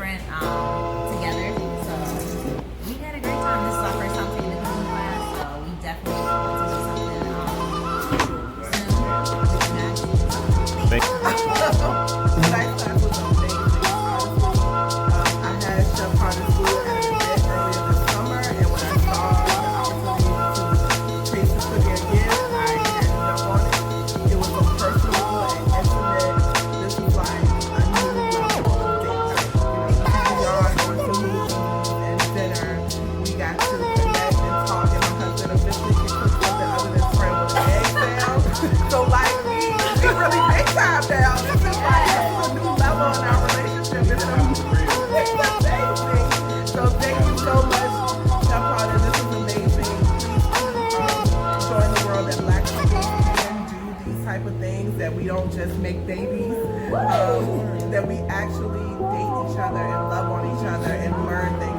different together. So we had a great time. This is our first time taking the cooking class, so we definitely want to do something soon. Thank you. Tonight's class was amazing. I had Chef Carter's food at an event earlier this summer, and when I saw the opportunity to taste the cooking again, I had to jump on it. It was so personal and intimate. This was like a new level of date night. Beyond going to movies and dinner, we got to connect and talk, and my husband officially can cook something other than scrambled eggs now. So like we really big time now. This is like a new level in our relationship. It's amazing. So thank you so much, Chef Carter. This is amazing. Please showing the world that Black couples can do these type of things, that we don't just make babies, that we actually date each other and love on each other and learn things